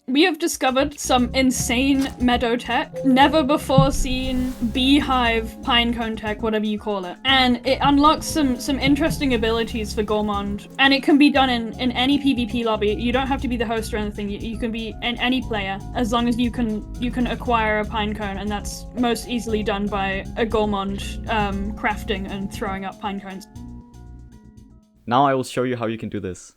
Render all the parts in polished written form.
We have discovered some insane meadow tech, never before seen beehive, pinecone tech, whatever you call it. And it unlocks some interesting abilities for Gourmand. And it can be done in any PvP lobby. You don't have to be the host or anything. You can be any player, as long as you can acquire a pinecone, and that's most easily done by a Gourmand crafting and throwing up pinecones. Now I will show you how you can do this.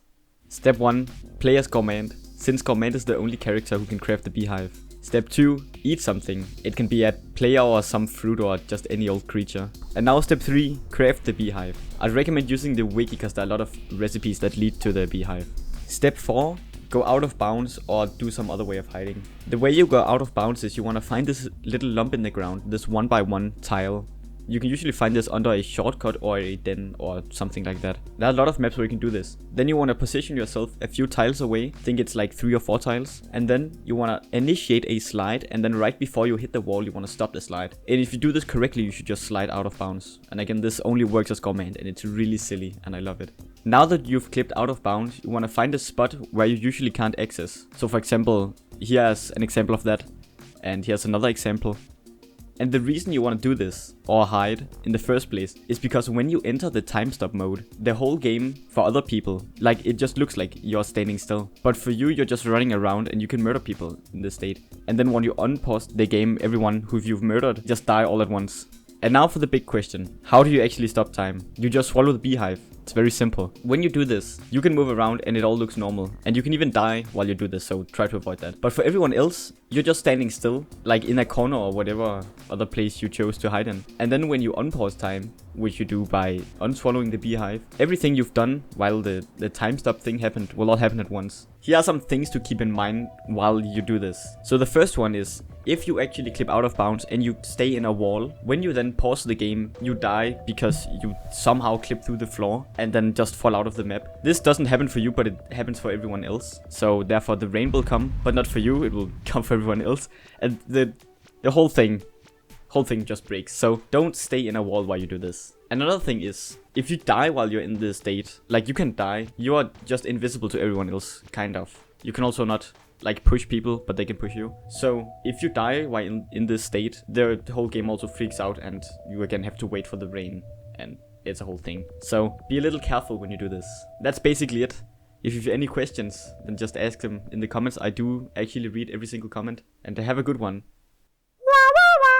Step 1. Play as Gourmand, since Gourmand is the only character who can craft the beehive. Step 2. Eat something. It can be a player or some fruit or just any old creature. And now step 3. Craft the beehive. I'd recommend using the wiki because there are a lot of recipes that lead to the beehive. Step 4. Go out of bounds or do some other way of hiding. The way you go out of bounds is you want to find this little lump in the ground, this 1x1 tile. You can usually find this under a shortcut or a den or something like that. There are a lot of maps where you can do this. Then you want to position yourself a few tiles away. I think it's like 3 or 4 tiles. And then you want to initiate a slide, and then right before you hit the wall you want to stop the slide. And if you do this correctly, you should just slide out of bounds. And again, this only works as Gourmand, and it's really silly and I love it. Now that you've clipped out of bounds, you want to find a spot where you usually can't access. So for example, here's an example of that. And here's another example. And the reason you want to do this, or hide, in the first place, is because when you enter the time stop mode, the whole game, for other people, like, it just looks like you're standing still. But for you, you're just running around and you can murder people in this state. And then when you unpause the game, everyone who you've murdered just die all at once. And now for the big question. How do you actually stop time? You just swallow the beehive. It's very simple. When you do this, you can move around and it all looks normal. And you can even die while you do this, so try to avoid that. But for everyone else, you're just standing still, like in a corner or whatever other place you chose to hide in. And then when you unpause time, which you do by unswallowing the beehive, everything you've done while the time stop thing happened will all happen at once. Here are some things to keep in mind while you do this. So the first one is, if you actually clip out of bounds and you stay in a wall, when you then pause the game, you die because you somehow clip through the floor and then just fall out of the map. This doesn't happen for you, but it happens for everyone else. So therefore the rain will come, but not for you, it will come for everyone else. And the whole thing just breaks. So don't stay in a wall while you do this. Another thing is, if you die while you're in this state, like you can die, you are just invisible to everyone else, kind of. You can also not like push people, but they can push you. So if you die while in this state, the whole game also freaks out and you again have to wait for the rain, and it's a whole thing. So be a little careful when you do this. That's basically it. If you have any questions, then just ask them in the comments. I do actually read every single comment, and have a good one.